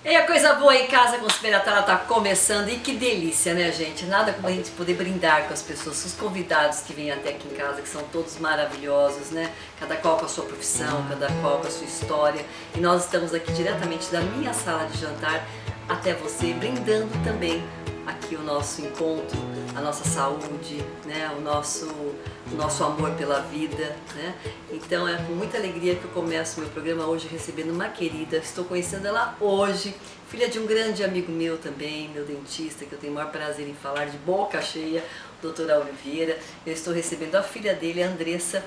E a coisa boa em casa com o Espelhatala tá começando e que delícia, né, gente? Nada como a gente poder brindar com as pessoas, os convidados que vêm até aqui em casa, que são todos maravilhosos, né? Cada qual com a sua profissão, cada qual com a sua história. E nós estamos aqui diretamente da minha sala de jantar até você, brindando também aqui o nosso encontro, a nossa saúde, né? O nosso amor pela vida, né? Então é com muita alegria que eu começo meu programa hoje recebendo uma querida, estou conhecendo ela hoje, filha de um grande amigo meu também, meu dentista, que eu tenho o maior prazer em falar de boca cheia, o Dr. Oliveira. Eu estou recebendo a filha dele, a Andressa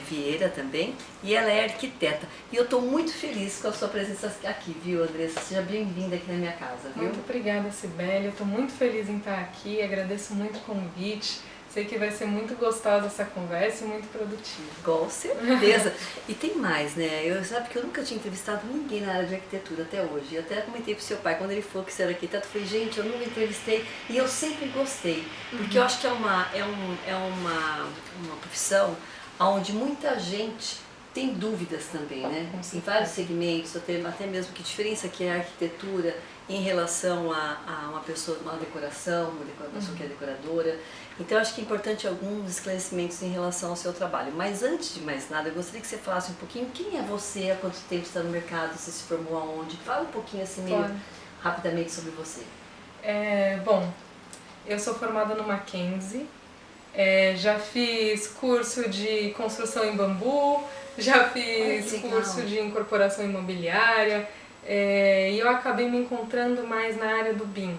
Vieira também, e ela é arquiteta. E eu estou muito feliz com a sua presença aqui, viu, Andressa? Seja bem-vinda aqui na minha casa, viu? Muito obrigada, Sibeli. Eu estou muito feliz em estar aqui, agradeço muito o convite. Sei que vai ser muito gostosa essa conversa e muito produtiva. Com certeza. E tem mais, né? Sabe que eu nunca tinha entrevistado ninguém na área de arquitetura até hoje. Eu até comentei pro seu pai, quando ele falou que você era arquiteto, eu falei, gente, eu nunca entrevistei e eu sempre gostei. Porque eu acho que é uma profissão onde muita gente tem dúvidas também, né? Em vários segmentos, até mesmo que diferença que é a arquitetura em relação a uma pessoa, uma decoração, uma pessoa que é decoradora. Então eu acho que é importante alguns esclarecimentos em relação ao seu trabalho. Mas antes de mais nada, eu gostaria que você falasse um pouquinho quem é você, há quanto tempo você está no mercado, você se formou aonde? Fala um pouquinho assim meio rapidamente sobre você. Bom, eu sou formada no Mackenzie, já fiz curso de construção em bambu, já fiz curso de incorporação imobiliária e eu acabei me encontrando mais na área do BIM,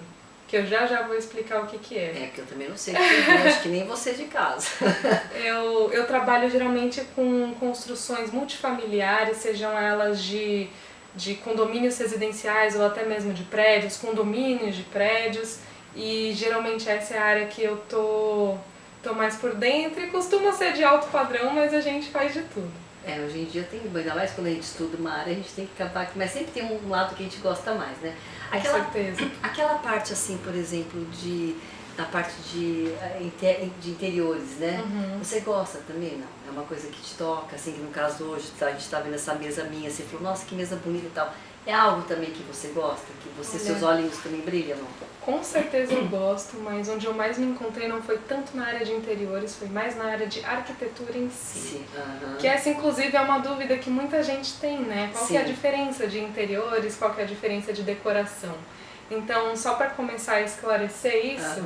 que eu já vou explicar o que é. Porque eu também não sei o que é, acho que nem você de casa. Eu trabalho geralmente com construções multifamiliares, sejam elas de condomínios residenciais ou até mesmo de prédios, condomínios de prédios, e geralmente essa é a área que eu tô mais por dentro e costuma ser de alto padrão, mas a gente faz de tudo. Hoje em dia tem, ainda mais quando a gente estuda uma área, a gente tem que acabar, mas sempre tem um lado que a gente gosta mais, né? Com certeza. Aquela parte assim, por exemplo, da parte de interiores, né? Você gosta também, não? É uma coisa que te toca, assim, que no caso hoje, a gente tá vendo essa mesa minha, você falou, nossa, que mesa bonita e tal. É algo também que você gosta? Que seus olhinhos também brilham, não? Com certeza eu gosto, mas onde eu mais me encontrei não foi tanto na área de interiores, foi mais na área de arquitetura em si. Sim. Que essa, inclusive, é uma dúvida que muita gente tem, né? Qual que é a diferença de interiores, qual que é a diferença de decoração? Então, só para começar a esclarecer isso,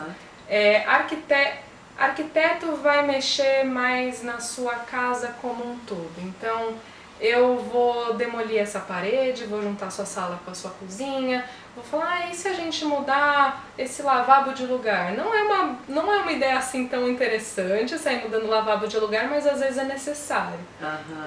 arquiteto vai mexer mais na sua casa como um todo. Então, eu vou demolir essa parede, vou juntar sua sala com a sua cozinha, vou falar, e se a gente mudar esse lavabo de lugar? Não é uma ideia assim tão interessante sair mudando o lavabo de lugar, mas às vezes é necessário.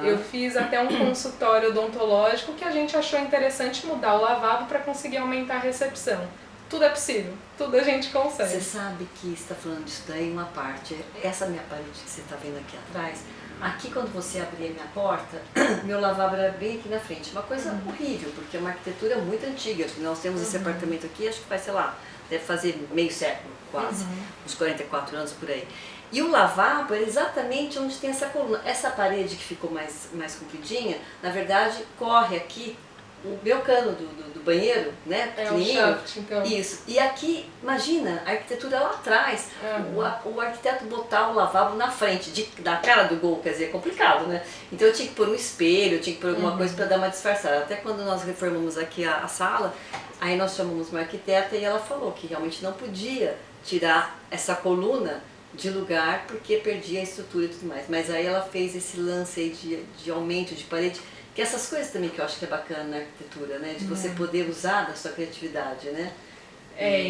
Eu fiz até um consultório odontológico que a gente achou interessante mudar o lavabo para conseguir aumentar a recepção. Tudo é possível, tudo a gente consegue. Você sabe que você está falando disso daí, uma parte, essa minha parede que você está vendo aqui atrás, aqui quando você abria a minha porta, meu lavabo era bem aqui na frente. Uma coisa horrível, porque é uma arquitetura muito antiga. Nós temos esse apartamento aqui, acho que vai, sei lá, deve fazer meio século quase, uns 44 anos por aí. E o lavabo é exatamente onde tem essa coluna. Essa parede que ficou mais compridinha, na verdade, corre aqui o meu cano do banheiro, né? O shaft, então. Isso. E aqui, imagina, a arquitetura lá atrás, o arquiteto botar o lavabo na frente, da cara do gol, quer dizer, é complicado, né? Então eu tinha que pôr um espelho, eu tinha que pôr alguma coisa para dar uma disfarçada. Até quando nós reformamos aqui a sala, aí nós chamamos uma arquiteta e ela falou que realmente não podia tirar essa coluna de lugar porque perdia a estrutura e tudo mais. Mas aí ela fez esse lance aí de aumento de parede, que essas coisas também que eu acho que é bacana na arquitetura, né? De você poder usar da sua criatividade, né?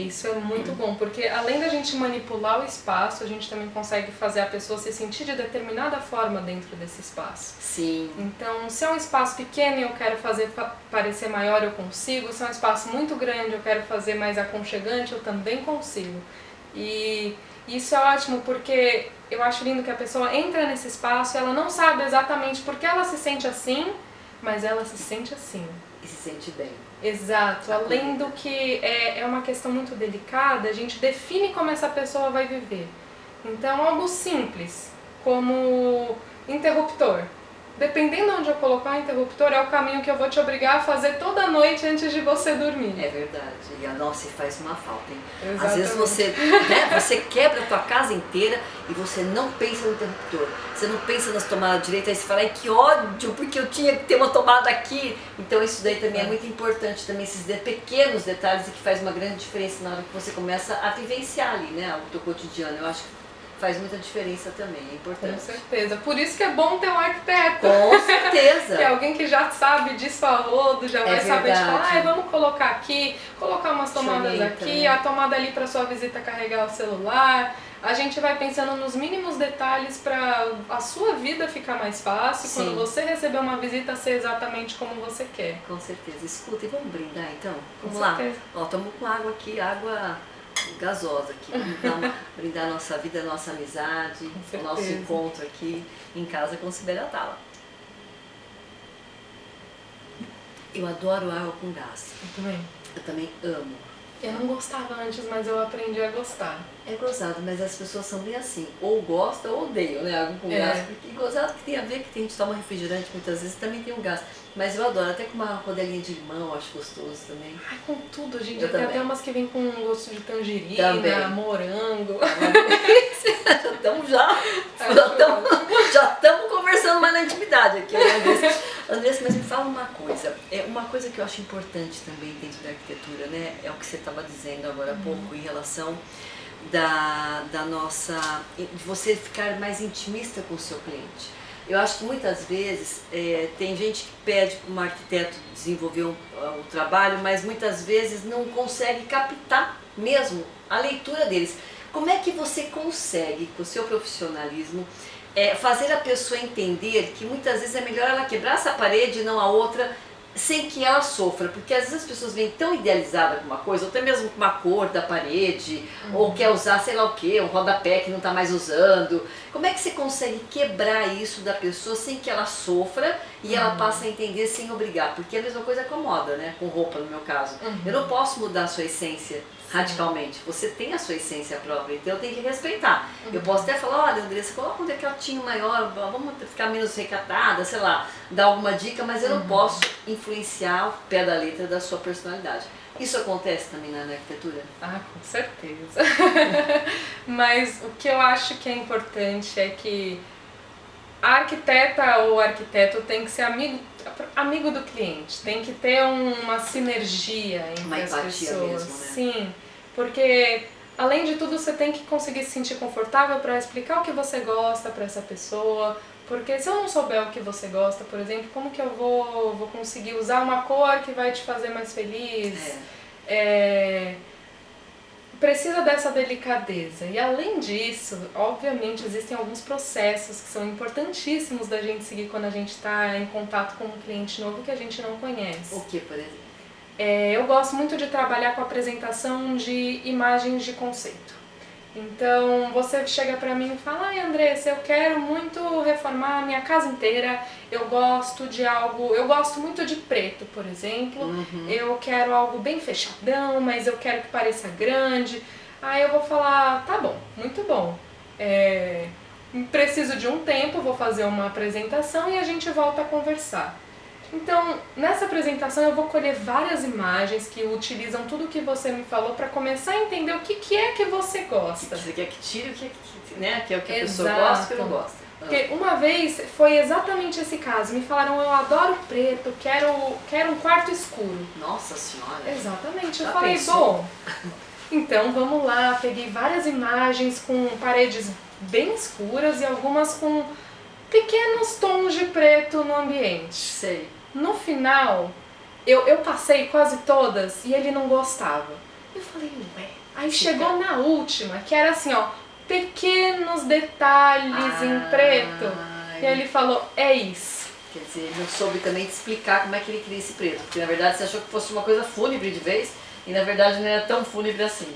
Isso é muito bom, porque além da gente manipular o espaço, a gente também consegue fazer a pessoa se sentir de determinada forma dentro desse espaço. Sim. Então, se é um espaço pequeno e eu quero fazer parecer maior, eu consigo. Se é um espaço muito grande, eu quero fazer mais aconchegante, eu também consigo. E isso é ótimo, porque eu acho lindo que a pessoa entra nesse espaço e ela não sabe exatamente por que ela se sente assim, mas ela se sente assim. E se sente bem. Exato. Além do que é uma questão muito delicada, a gente define como essa pessoa vai viver. Então, algo simples, como interruptor. dependendo onde eu colocar o interruptor, é o caminho que eu vou te obrigar a fazer toda noite antes de você dormir. É verdade. E a nossa faz uma falta, hein? Exatamente. Às vezes você quebra a tua casa inteira e você não pensa no interruptor. Você não pensa nas tomadas direitas, aí você fala, ai, que ódio, porque eu tinha que ter uma tomada aqui. Então isso daí também é muito importante, também esses pequenos detalhes e que faz uma grande diferença na hora que você começa a vivenciar ali, né, o teu cotidiano. Eu acho que faz muita diferença também, é importante. Com certeza. Por isso que é bom ter um arquiteto. Com certeza. Que é alguém que já sabe disso a rodo, já vai saber de falar, verdade. vamos colocar aqui, colocar umas tomadas Orienta, aqui, né? a tomada ali para sua visita carregar o celular. A gente vai pensando nos mínimos detalhes para a sua vida ficar mais fácil, Sim. quando você receber uma visita ser exatamente como você quer. Com certeza. Escuta, e vamos brindar então? Vamos Com lá. certeza. Ó, estamos com água aqui, água gasosa aqui. Vamos brindar a nossa vida, a nossa amizade, Com o nosso certeza. encontro aqui em casa com Sibeli Atala. Eu adoro água com gás. Eu também amo. Eu não gostava antes, mas eu aprendi a gostar. É gozado, mas as pessoas são bem assim, ou gosta ou odeiam, né, água com gás, porque gozado que tem a ver, que a gente toma refrigerante muitas vezes, também tem um gás, mas eu adoro, até com uma rodelinha de limão, eu acho gostoso também. Ai, com tudo, gente. Eu Tem também. até umas que vem com gosto de tangerina, Também. morango. Já estamos conversando mais na intimidade aqui, né, Andressa? Andressa, mas me fala uma coisa, uma coisa que eu acho importante também dentro da arquitetura, né, é o que você estava dizendo agora há pouco em relação da nossa, de você ficar mais intimista com o seu cliente. Eu acho que muitas vezes tem gente que pede para um arquiteto desenvolver o trabalho, mas muitas vezes não consegue captar mesmo a leitura deles. Como é que você consegue, com o seu profissionalismo, fazer a pessoa entender que muitas vezes é melhor ela quebrar essa parede e não a outra, sem que ela sofra? Porque às vezes as pessoas vêm tão idealizadas com uma coisa, ou até mesmo com uma cor da parede, ou quer usar sei lá o que, um rodapé que não está mais usando. Como é que você consegue quebrar isso da pessoa sem que ela sofra e ela passe a entender sem obrigar? Porque é a mesma coisa com moda, né? Com roupa, no meu caso. Eu não posso mudar a sua essência radicalmente. Você tem a sua essência própria, então eu tenho que respeitar. Eu posso até falar, olha, Andressa, coloca um decotinho maior, vamos ficar menos recatada, sei lá, dar alguma dica, mas eu não posso influenciar o pé da letra da sua personalidade. Isso acontece também na arquitetura? Ah, com certeza. Mas o que eu acho que é importante é que a arquiteta ou o arquiteto tem que ser amigo do cliente, tem que ter uma sinergia entre as pessoas. Mesmo, né? Sim, porque além de tudo você tem que conseguir se sentir confortável para explicar o que você gosta para essa pessoa, porque se eu não souber o que você gosta, por exemplo, como que eu vou conseguir usar uma cor que vai te fazer mais feliz? Precisa dessa delicadeza. E além disso, obviamente existem alguns processos que são importantíssimos da gente seguir quando a gente está em contato com um cliente novo que a gente não conhece. O que, por exemplo? Eu gosto muito de trabalhar com a apresentação de imagens de conceito. Então você chega pra mim e fala, ai Andressa, eu quero muito reformar a minha casa inteira, eu gosto muito de preto, por exemplo, eu quero algo bem fechadão, mas eu quero que pareça grande. Aí eu vou falar, tá bom, muito bom, preciso de um tempo, vou fazer uma apresentação e a gente volta a conversar. Então, nessa apresentação eu vou colher várias imagens que utilizam tudo que você me falou para começar a entender o que é que você gosta. Você quer que tire o que, né? Que é o que a pessoa gosta e o que não gosta. Porque uma vez foi exatamente esse caso. Me falaram, eu adoro preto, quero um quarto escuro. Nossa Senhora! Exatamente. Eu Já falei, pensou? bom, então vamos lá. Peguei várias imagens com paredes bem escuras e algumas com pequenos tons de preto no ambiente. Sei. No final, eu passei quase todas e ele não gostava. Eu falei, ué. Aí chegou na última, que era assim, ó, pequenos detalhes em preto. E aí ele falou, é isso. Quer dizer, ele não soube também te explicar como é que ele queria esse preto. Porque na verdade você achou que fosse uma coisa fúnebre de vez e na verdade não era tão fúnebre assim.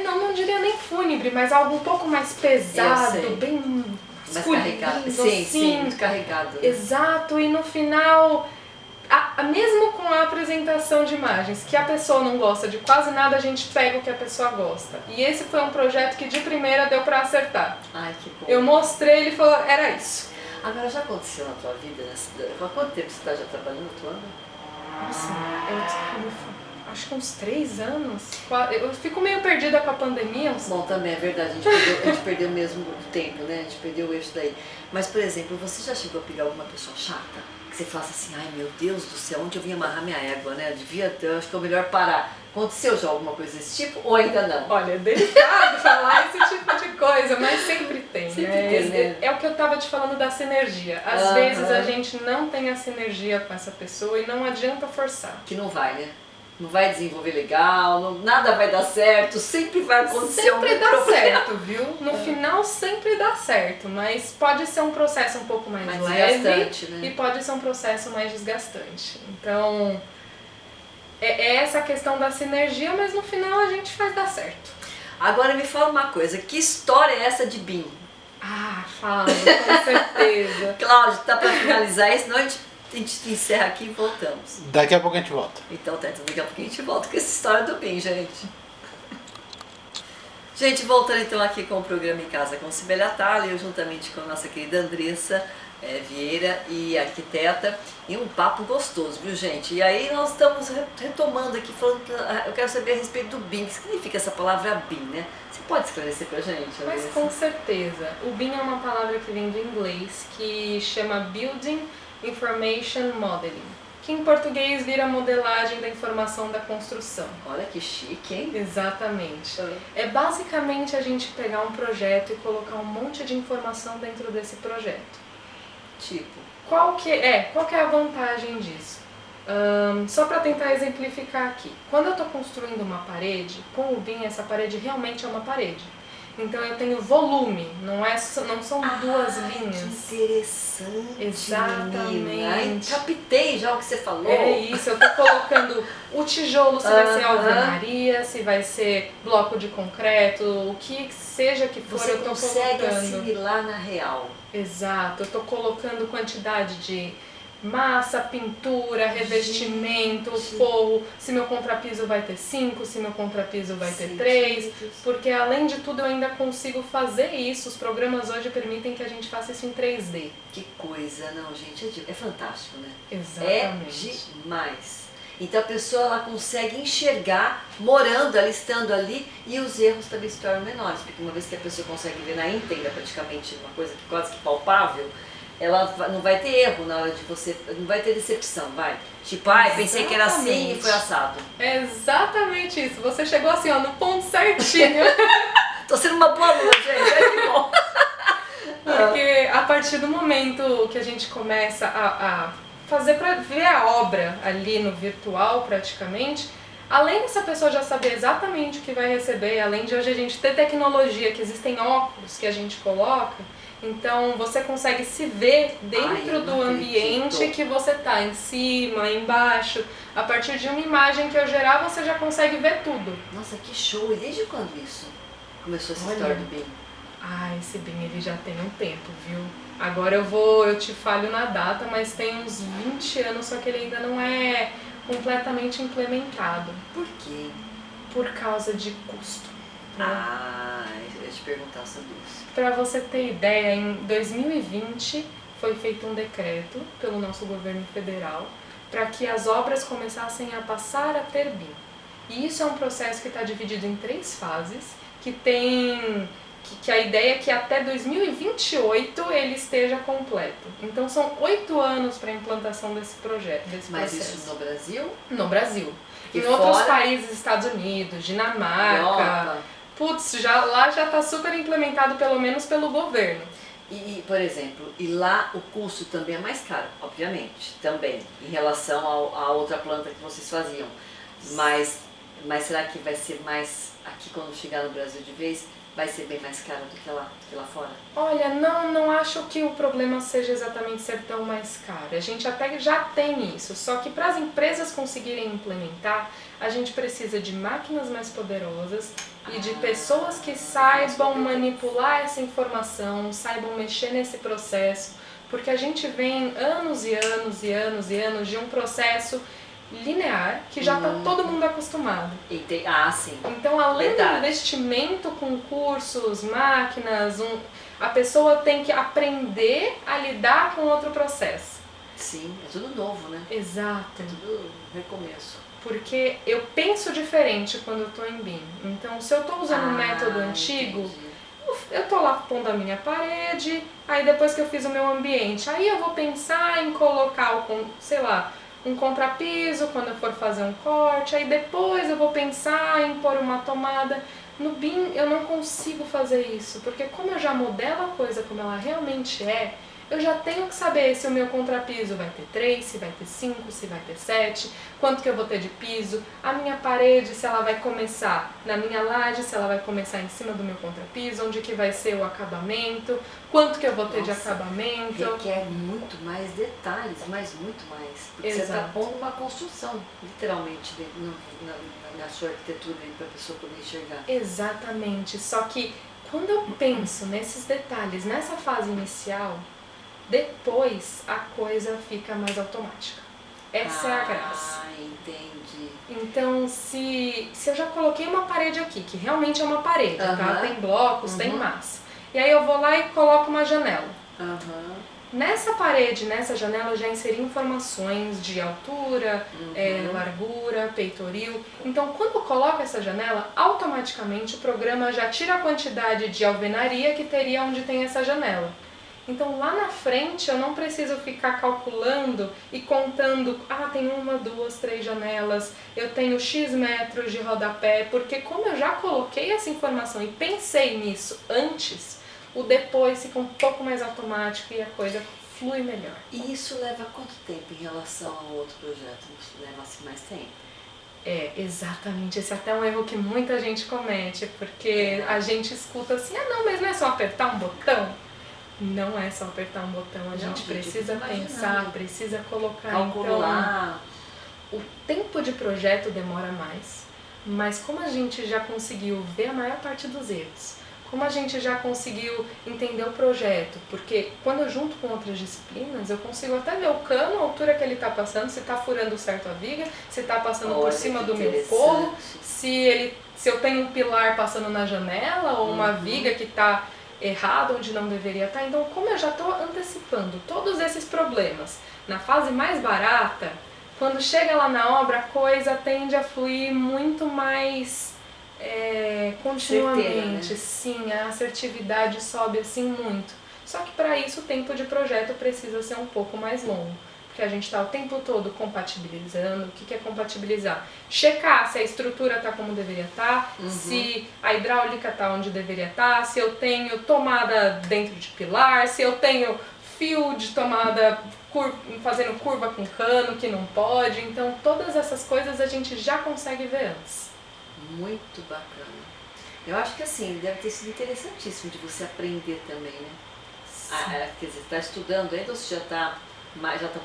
Não diria nem fúnebre, mas algo um pouco mais pesado, bem mais carregado. Sim, muito carregado. Né? Exato, e no final, mesmo com a apresentação de imagens, que a pessoa não gosta de quase nada, a gente pega o que a pessoa gosta. E esse foi um projeto que de primeira deu pra acertar. Ai, que bom. Eu mostrei, ele falou, era isso. Agora, já aconteceu na tua vida, há quanto tempo você está já trabalhando, atuando? Nossa, acho que uns 3 anos. Eu fico meio perdida com a pandemia. Bom, também é verdade, a gente perdeu mesmo o tempo, né? A gente perdeu o eixo daí. Mas, por exemplo, você já chegou a pegar alguma pessoa chata? Que você falasse assim, ai meu Deus do céu, onde eu vim amarrar minha égua, né? Eu acho que é o melhor parar. Aconteceu já alguma coisa desse tipo ou ainda não? Olha, é delicado falar esse tipo de coisa, mas sempre tem. Sempre né? tem, né? É o que eu tava te falando da sinergia. Às vezes a gente não tem a sinergia com essa pessoa e não adianta forçar. Que não vai, né? Não vai desenvolver legal, nada vai dar certo, sempre vai acontecer algum Sempre dá problema. certo, viu? No final sempre dá certo, mas pode ser um processo um pouco mais leve desgastante, né? e pode ser um processo mais desgastante. Então, é essa questão da sinergia, mas no final a gente faz dar certo. Agora me fala uma coisa, que história é essa de BIM? Ah, falo, com certeza. Cláudio, tá pra finalizar isso, senão a gente encerra aqui e voltamos. Daqui a pouco a gente volta. Então, tá, então daqui a pouco a gente volta com essa história do BIM, gente. Gente, voltando então aqui com o programa Em Casa com Sibeli Atala, eu juntamente com a nossa querida Andressa Vieira e arquiteta, e um papo gostoso, viu gente? E aí nós estamos retomando aqui, falando, eu quero saber a respeito do BIM, o que significa essa palavra BIM, né? Você pode esclarecer pra gente, Mas Andressa? com certeza. O BIM é uma palavra que vem do inglês, que chama Building Information Modeling, que em português vira modelagem da informação da construção. Olha que chique, hein? Exatamente. É basicamente a gente pegar um projeto e colocar um monte de informação dentro desse projeto. Tipo, Qual que é a vantagem disso? Só para tentar exemplificar aqui. Quando eu estou construindo uma parede, com o BIM essa parede realmente é uma parede. Então eu tenho volume, não são duas linhas. Que interessante. Exatamente. Menina. Ai, captei já o que você falou. É isso, eu tô colocando o tijolo, se vai ser alvenaria, se vai ser bloco de concreto, o que seja que for, Você eu tô consegue colocando. assimilar na real. Exato, eu tô colocando quantidade de massa, pintura, revestimento, forro, se meu contrapiso vai ter 5, se meu contrapiso vai ter 3, porque além de tudo eu ainda consigo fazer isso, os programas hoje permitem que a gente faça isso em 3D. Que coisa, não gente, é fantástico, né? Exatamente. É demais. Então a pessoa ela consegue enxergar, morando ali, estando ali, e os erros também se tornam menores, porque uma vez que a pessoa consegue ver na íntegra praticamente uma coisa que quase que palpável, ela não vai ter erro na hora de você, não vai ter decepção, vai. Tipo, pensei que era assim e foi assado. É exatamente isso, você chegou assim, ó, no ponto certinho. Tô sendo uma boa aluna, gente, é que bom. Porque a partir do momento que a gente começa a fazer para ver a obra ali no virtual praticamente, além dessa pessoa já saber exatamente o que vai receber, além de hoje a gente ter tecnologia, que existem óculos que a gente coloca, então você consegue se ver dentro do ambiente que você tá, em cima, embaixo. A partir de uma imagem que eu gerar, você já consegue ver tudo. Nossa, que show! E desde quando isso começou essa história do BIM? Esse BIM ele já tem um tempo, viu? Agora eu te falho na data, mas tem uns 20 anos, só que ele ainda não é completamente implementado. Por quê? Por causa de custo. Eu ia te perguntar sobre isso. Para você ter ideia, em 2020 foi feito um decreto pelo nosso governo federal para que as obras começassem a passar a ter BIM. E isso é um processo que está dividido em 3 fases, que a ideia é que até 2028 ele esteja completo. Então são 8 anos para a implantação desse projeto, desse Mas processo. isso no Brasil? No Brasil. E em outros fora? países, Estados Unidos, Dinamarca, lá já está super implementado, pelo menos pelo governo. E, por exemplo, lá o custo também é mais caro, obviamente, também, em relação à outra planta que vocês faziam. Mas será que vai ser mais, aqui quando chegar no Brasil de vez, vai ser bem mais caro do que lá fora? Olha, não acho que o problema seja exatamente ser tão mais caro. A gente até já tem isso, só que para as empresas conseguirem implementar, a gente precisa de máquinas mais poderosas e de pessoas que saibam manipular essa informação, saibam mexer nesse processo, porque a gente vem anos e anos e anos e anos de um processo linear, que já está todo mundo acostumado. Ah, sim. Então, além Verdade. do investimento com cursos, máquinas, a pessoa tem que aprender a lidar com outro processo. Sim, é tudo novo, né? Exato. É tudo recomeço. Porque eu penso diferente quando eu estou em BIM. Então, se eu estou usando um método antigo, entendi. eu estou lá pondo a minha parede, aí depois que eu fiz o meu ambiente, aí eu vou pensar em colocar, sei lá, um contrapiso quando eu for fazer um corte, aí depois eu vou pensar em pôr uma tomada. No BIM eu não consigo fazer isso, porque como eu já modelo a coisa como ela realmente é, eu já tenho que saber se o meu contrapiso vai ter 3, se vai ter 5, se vai ter 7, quanto que eu vou ter de piso, a minha parede, se ela vai começar na minha laje, se ela vai começar em cima do meu contrapiso, onde que vai ser o acabamento, quanto que eu vou ter de acabamento. Requer muito mais detalhes, mas muito mais. Porque você está pondo uma construção, literalmente, na sua arquitetura para a pessoa poder enxergar. Exatamente, só que quando eu penso nesses detalhes, nessa fase inicial, depois a coisa fica mais automática. Essa é a graça. Ah, entendi. Então, se eu já coloquei uma parede aqui, que realmente é uma parede, tá? Tem blocos, tem massa. E aí eu vou lá e coloco uma janela. Nessa parede, nessa janela, eu já inseri informações de altura, largura, peitoril. Então, quando eu coloco essa janela, automaticamente o programa já tira a quantidade de alvenaria que teria onde tem essa janela. Então, lá na frente, eu não preciso ficar calculando e contando, tem 1, 2, 3 janelas, eu tenho X metros de rodapé, porque como eu já coloquei essa informação e pensei nisso antes, o depois fica um pouco mais automático e a coisa flui melhor. E isso leva quanto tempo em relação ao outro projeto? Leva-se mais tempo? Exatamente. Esse é até um erro que muita gente comete, porque a gente escuta assim, não, mas não é só apertar um botão? Não é só apertar um botão, a gente precisa pensar, precisa colocar, calcular. Então, o tempo de projeto demora mais, mas como a gente já conseguiu ver a maior parte dos erros, como a gente já conseguiu entender o projeto, porque quando eu junto com outras disciplinas, eu consigo até ver o cano, a altura que ele está passando, se está furando certo a viga, se está passando por cima do meu forro, se eu tenho um pilar passando na janela ou uma viga que está errado onde não deveria estar. Então, como eu já estou antecipando todos esses problemas na fase mais barata, quando chega lá na obra, a coisa tende a fluir muito mais continuamente. Certeira, né? Sim, a assertividade sobe assim muito. Só que para isso o tempo de projeto precisa ser um pouco mais longo. Porque a gente está o tempo todo compatibilizando. O que é compatibilizar? Checar se a estrutura está como deveria estar, se a hidráulica está onde deveria estar, se eu tenho tomada dentro de pilar, se eu tenho fio de tomada fazendo curva com cano, que não pode. Então, todas essas coisas a gente já consegue ver antes. Muito bacana. Eu acho que assim, deve ter sido interessantíssimo de você aprender também, né? Quer dizer, você está estudando ainda ou você já está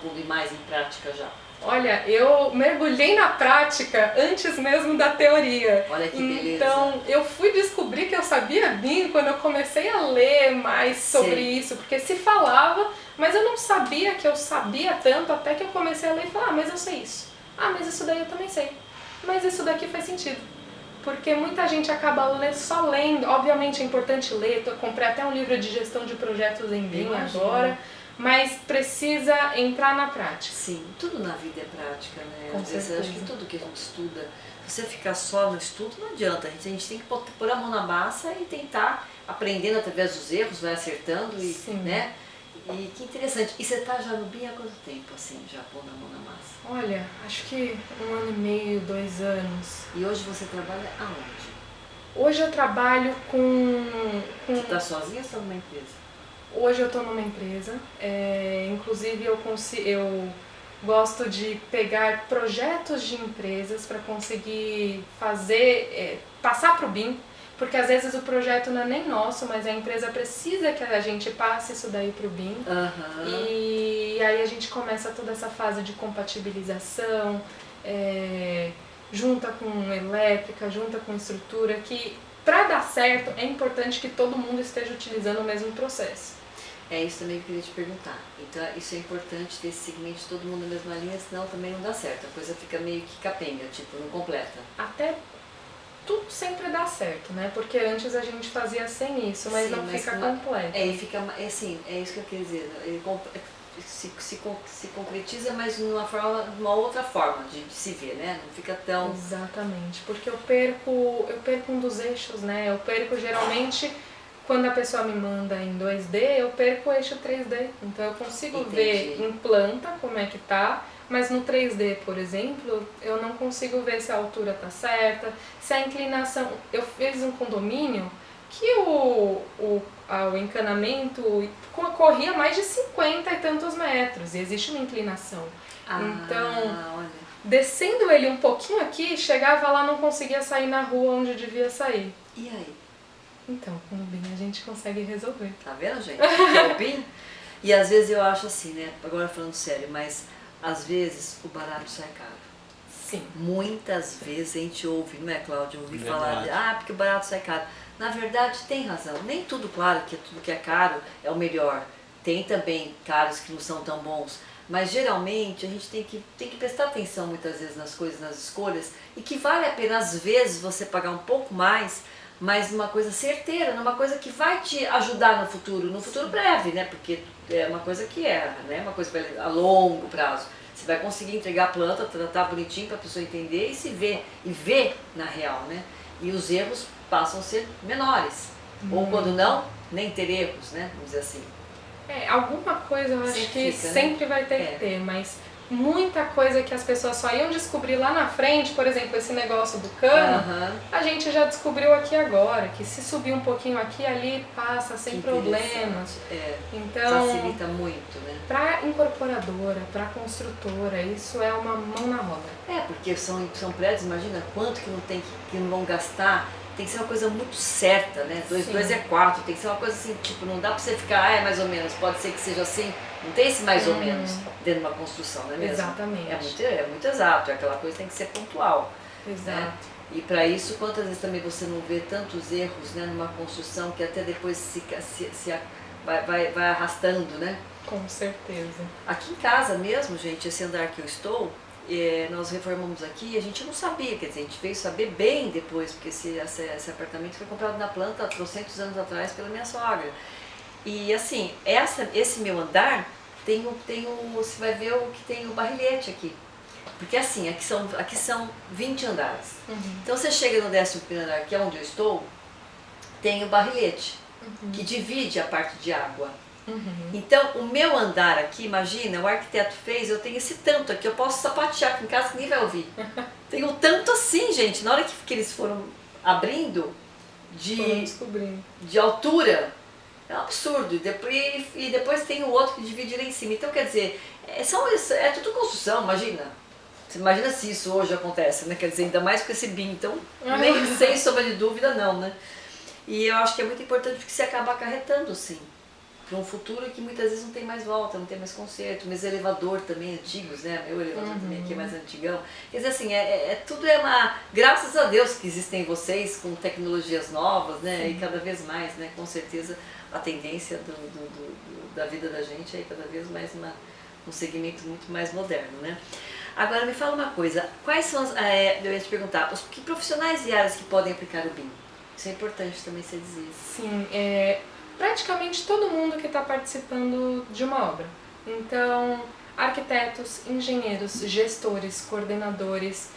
pondo mais em prática já? Olha, eu mergulhei na prática antes mesmo da teoria. Olha que beleza. Então, eu fui descobrir que eu sabia BIM quando eu comecei a ler mais sobre isso, porque se falava, mas eu não sabia que eu sabia tanto, até que eu comecei a ler e falar, mas eu sei isso. Mas isso daí eu também sei. Mas isso daqui faz sentido. Porque muita gente acaba só lendo. Obviamente é importante ler, eu comprei até um livro de gestão de projetos em BIM agora, mas precisa entrar na prática. Sim, tudo na vida é prática, né? Com Às vezes, certeza. acho que tudo que a gente estuda, se você ficar só no estudo, não adianta. A gente tem que pôr a mão na massa e tentar, aprendendo através dos erros, vai acertando, né? E que interessante. E você está já no BIM há quanto tempo, assim, já pondo a mão na massa? Olha, acho que 1 ano e meio, 2 anos. E hoje você trabalha aonde? Hoje eu trabalho com... Você está sozinha ou está numa empresa? Hoje eu estou numa empresa, inclusive eu gosto de pegar projetos de empresas para conseguir passar para o BIM, porque às vezes o projeto não é nem nosso, mas a empresa precisa que a gente passe isso daí para o BIM. E aí a gente começa toda essa fase de compatibilização, junta com elétrica, junta com estrutura, que para dar certo é importante que todo mundo esteja utilizando o mesmo processo. É isso também que eu queria te perguntar. Então, isso é importante ter esse segmento de todo mundo na mesma linha, senão também não dá certo. A coisa fica meio que capenga, tipo, não completa. Até tudo sempre dá certo, né? Porque antes a gente fazia sem isso, mas Sim, não mas fica uma- completo. É, e fica, é assim, é isso que eu queria dizer. Se concretiza, mas de de uma outra forma de se ver, né? Não fica tão... Exatamente, porque eu perco um dos eixos, né? Eu perco geralmente quando a pessoa me manda em 2D, eu perco o eixo 3D. Então eu consigo Entendi. ver em planta como é que tá, mas no 3D, por exemplo, eu não consigo ver se a altura tá certa, se a inclinação. Eu fiz um condomínio que o encanamento corria mais de 50 e tantos metros, e existe uma inclinação. Então, olha. descendo ele um pouquinho aqui, chegava lá, não conseguia sair na rua onde devia sair. E aí? Então, com o BIM a gente consegue resolver. Tá vendo, gente? Que é o BIM? E às vezes eu acho assim, né? Agora falando sério, mas às vezes o barato sai caro. Sim. Muitas vezes a gente ouve, não é, Cláudia? Ouvi falar, Verdade. porque o barato sai caro. Na verdade, tem razão. Nem tudo, claro, que tudo que é caro é o melhor. Tem também caros que não são tão bons. Mas geralmente a gente tem que prestar atenção muitas vezes nas coisas, nas escolhas, e que vale a pena às vezes você pagar um pouco mais, mas numa coisa certeira, numa coisa que vai te ajudar no futuro breve, né? Porque é uma coisa que é, né? Uma coisa a longo prazo. Você vai conseguir entregar a planta, tratar bonitinho para a pessoa entender e se ver, e ver na real, né? E os erros passam a ser menores. Ou quando não, nem ter erros, né? Vamos dizer assim. Alguma coisa eu acho Sempre que fica, né? sempre vai ter que ter, mas muita coisa que as pessoas só iam descobrir lá na frente, por exemplo, esse negócio do cano, Aham. a gente já descobriu aqui agora, que se subir um pouquinho aqui ali passa sem Que problemas. interessante. É, Então, facilita muito, né? para incorporadora, para construtora, isso é uma mão na roda. É, porque são prédios, imagina quanto que não tem que não vão gastar. Tem que ser uma coisa muito certa, né? 2 Sim. 2 é 4, tem que ser uma coisa assim, tipo, não dá pra você ficar, é mais ou menos, pode ser que seja assim. Não tem esse mais ou menos dentro de uma construção, não é mesmo? Exatamente. É muito exato, é aquela coisa que tem que ser pontual. Exato. Né? E para isso, quantas vezes também você não vê tantos erros, né, numa construção que até depois vai arrastando, né? Com certeza. Aqui em casa mesmo, gente, esse andar que eu estou, nós reformamos aqui e a gente não sabia, quer dizer, a gente veio saber bem depois, porque esse apartamento foi comprado na planta há 300 anos atrás pela minha sogra. E assim, esse meu andar você vai ver o que tem o barrilhete aqui. Porque assim, aqui são 20 andares. Então você chega no 11º andar, que é onde eu estou, tem o barrilhete, que divide a parte de água. Então, o meu andar aqui, imagina, o arquiteto fez, eu tenho esse tanto aqui, eu posso sapatear aqui em casa que ninguém vai ouvir. Tem um tanto assim, gente, na hora que eles foram abrindo Foram descobrindo. de altura, é um absurdo. E depois tem o outro que divide lá em cima. Então, quer dizer, é tudo construção, imagina. Você imagina se isso hoje acontece, né? Quer dizer, ainda mais com esse BIM, então, nem sem sombra de dúvida não, né? E eu acho que é muito importante porque você acaba acarretando, sim, para um futuro que muitas vezes não tem mais volta, não tem mais conserto. Mas elevador também antigos, né? Meu elevador também aqui é mais antigão. Quer dizer assim, tudo é uma... Graças a Deus que existem vocês com tecnologias novas, né? E cada vez mais, né? Com certeza a tendência da vida da gente é cada vez mais um segmento muito mais moderno, né? Agora me fala uma coisa, quais são eu ia te perguntar, que profissionais e áreas que podem aplicar o BIM? Isso é importante também você dizer. Sim, praticamente todo mundo que está participando de uma obra. Então, arquitetos, engenheiros, gestores, coordenadores,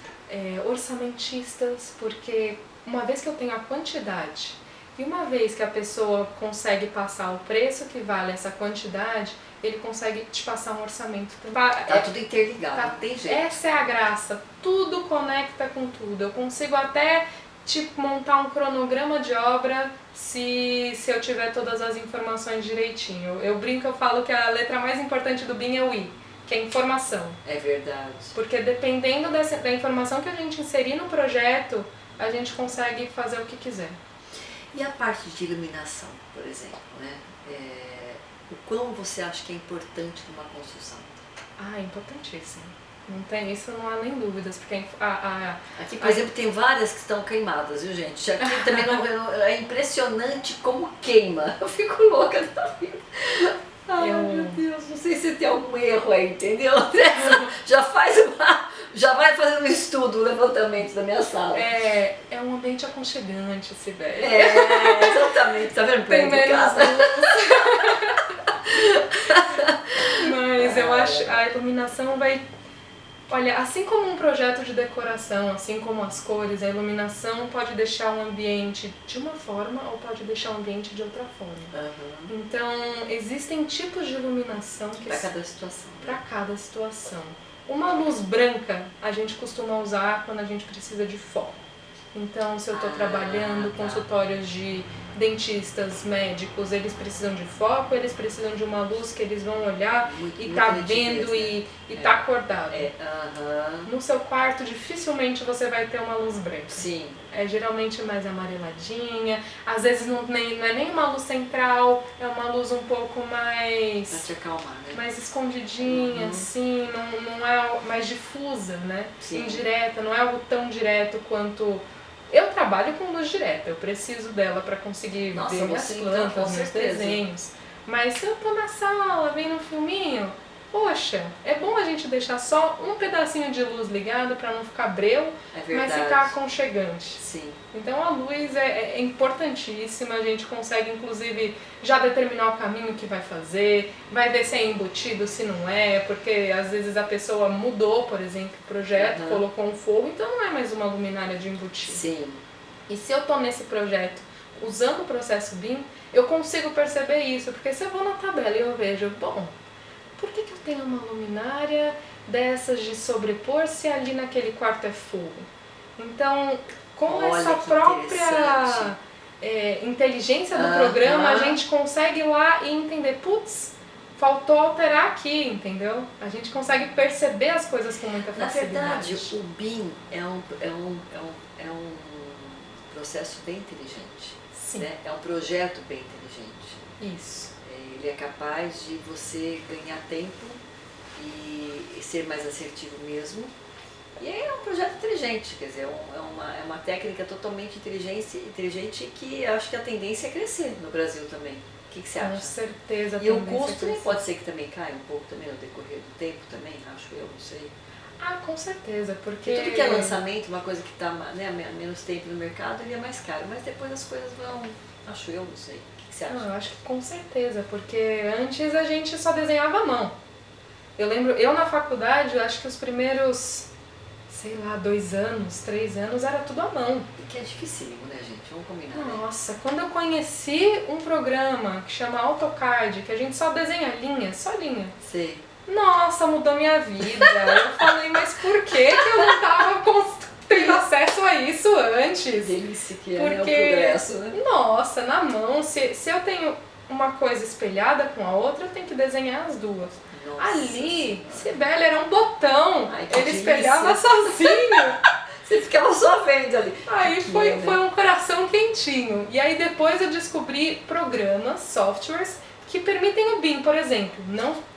orçamentistas, porque uma vez que eu tenho a quantidade e uma vez que a pessoa consegue passar o preço que vale essa quantidade, ele consegue te passar um orçamento também. Tá tudo interligado, não tem jeito. Essa é a graça, tudo conecta com tudo. Eu consigo até montar um cronograma de obra se eu tiver todas as informações direitinho. Eu brinco, eu falo que a letra mais importante do BIM é o I, que é informação. É verdade. Porque dependendo da informação que a gente inserir no projeto, a gente consegue fazer o que quiser. E a parte de iluminação, por exemplo, né? O quão você acha que é importante numa construção? É importantíssimo. Isso não há nem dúvidas, porque Aqui, por exemplo, tem várias que estão queimadas, viu, gente? Aqui também é impressionante como queima. Eu fico louca da vida. Ai, Eu- meu Deus, não sei se tem algum erro aí, entendeu? Já vai fazendo um estudo, um levantamento da minha sala. É um ambiente aconchegante, Sibeli. Exatamente, tá vendo? Tem Perto de menos casa. Mas eu acho a iluminação vai. Olha, assim como um projeto de decoração, assim como as cores, a iluminação pode deixar um ambiente de uma forma ou pode deixar um ambiente de outra forma. Uhum. Então, existem tipos de iluminação que Para cada situação. para cada situação. Uma luz branca a gente costuma usar quando a gente precisa de foco. Então, se eu estou trabalhando tá. consultórios de dentistas, médicos, eles precisam de foco, eles precisam de uma luz que eles vão olhar e tá vendo e tá acordado. No seu quarto, dificilmente você vai ter uma luz branca. Sim. É geralmente mais amareladinha, às vezes não é nem uma luz central, é uma luz um pouco Pra mais te acalmar, né? mais escondidinha, assim, não é mais difusa, né? Sim. Indireta, não é algo tão direto quanto. Eu trabalho com luz direta, eu preciso dela para conseguir Nossa, ver minhas você então, plantas, com meus certeza. desenhos. Mas se eu tô na sala, vendo um filminho, poxa, é bom a gente deixar só um pedacinho de luz ligado para não ficar breu, É mas verdade. ficar aconchegante. Sim. Então a luz é importantíssima, a gente consegue inclusive já determinar o caminho que vai fazer, vai ver se é embutido, se não é, porque às vezes a pessoa mudou, por exemplo, o projeto, colocou um forro, então não é mais uma luminária de embutido. Sim. E se eu tô nesse projeto usando o processo BIM, eu consigo perceber isso, porque se eu vou na tabela e eu vejo, bom, por que eu tenho uma luminária dessas de sobrepor se ali naquele quarto é fogo? Então, com Olha, essa que própria inteligência do programa, a gente consegue ir lá e entender, putz, faltou alterar aqui, entendeu? A gente consegue perceber as coisas com muita Na facilidade. verdade, o BIM é um processo bem inteligente. Sim. Né? É um projeto bem inteligente. Isso. Ele é capaz de você ganhar tempo e ser mais assertivo mesmo. E é um projeto inteligente, quer dizer, é uma técnica totalmente inteligente que eu acho que a tendência é crescer no Brasil também. O que você Com acha? certeza. E o tendência custo também crescer. pode ser que também caia um pouco também no decorrer do tempo também, acho eu, não sei. Ah, com certeza, porque... Porque tudo que é lançamento, uma coisa que está menos tempo no mercado, ele é mais caro, mas depois as coisas vão, acho eu, não sei. O que você acha? Não, eu acho que com certeza, porque antes a gente só desenhava à mão. Eu lembro, eu na faculdade, eu acho que os primeiros, sei lá, 2 anos, 3 anos, era tudo à mão. E que é dificílimo, né, gente? Vamos combinar, né? Nossa, quando eu conheci um programa que chama AutoCAD, que a gente só desenha linha, só linha. Sei. Nossa, mudou minha vida. Eu falei, mas por que eu não tava tendo acesso a isso antes? Que delícia que é, né, o Porque, progresso, né? nossa, na mão, se eu tenho uma coisa espelhada com a outra, eu tenho que desenhar as duas. Nossa Ali, Senhora. Sibeli era um botão, Ai, que ele delícia. espelhava sozinho. Você ficava só vendo ali. Aí Que foi é, né? um coração quentinho. E aí depois eu descobri programas, softwares, que permitem o BIM, por exemplo.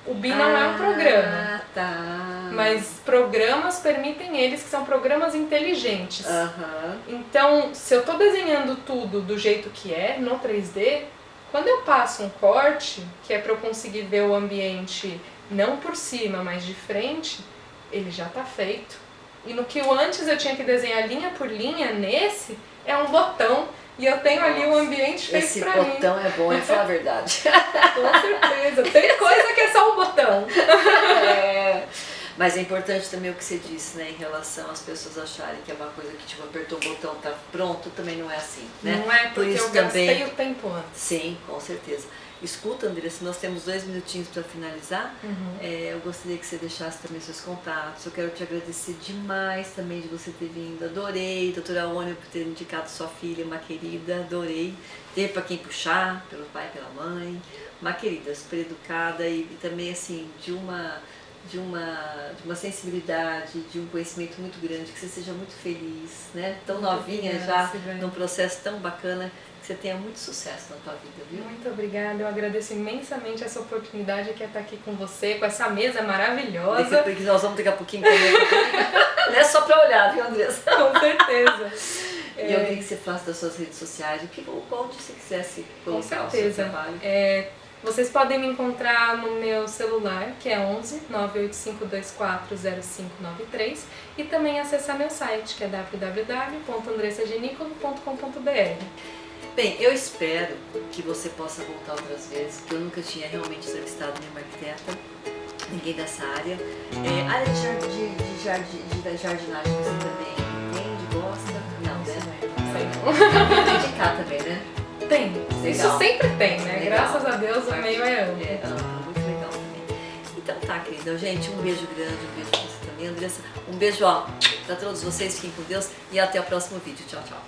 O BIM não é um programa. Ah, tá. Mas programas permitem eles, que são programas inteligentes. Aham. Então, se eu estou desenhando tudo do jeito que é, no 3D, quando eu passo um corte, que é para eu conseguir ver o ambiente não por cima, mas de frente, ele já está feito. E no que antes eu tinha que desenhar linha por linha, nesse é um botão. E eu tenho ali o ambiente feito Esse pra mim. botão é bom, é falar a verdade. Com certeza. Tem coisa que é só um botão. É, mas é importante também o que você disse, né, em relação às pessoas acharem que é uma coisa que tipo apertou o botão, tá pronto, também não é assim, né? Não é porque eu gastei o tempo antes. Sim, com certeza. Escuta, Andressa, nós temos 2 minutinhos para finalizar. Eu gostaria que você deixasse também seus contatos. Eu quero te agradecer demais também de você ter vindo. Adorei, doutora Ônia, por ter indicado sua filha, uma querida, adorei. Ter para quem puxar, pelo pai e pela mãe. Uma querida, super educada e também assim, de uma sensibilidade, de um conhecimento muito grande, que você seja muito feliz, né? Tão novinha já, num processo tão bacana. Que você tenha muito sucesso na tua vida, viu? Muito obrigada, eu agradeço imensamente essa oportunidade que é estar aqui com você, com essa mesa maravilhosa. Porque nós vamos daqui a pouquinho comer. Não é só pra olhar, viu, Andressa? Com certeza. E eu queria que você falasse das suas redes sociais, onde você quisesse colocar o seu trabalho. Vocês podem me encontrar no meu celular, que é 11 985240593, e também acessar meu site, que é www.andressagenicolo.com.br. Bem, eu espero que você possa voltar outras vezes, porque eu nunca tinha realmente entrevistado nenhuma arquiteta, ninguém dessa área. Área de jardinagem você também entende, gosta? Não, né? Tem indicar também, né? Tem. Legal. Isso sempre tem, né? Legal. Graças a Deus o meio é amplo. É amplo, muito legal também. Então tá, querida. Gente, um beijo grande, um beijo pra você também, Andressa. Um beijo, ó, pra todos vocês, fiquem com Deus e até o próximo vídeo. Tchau, tchau.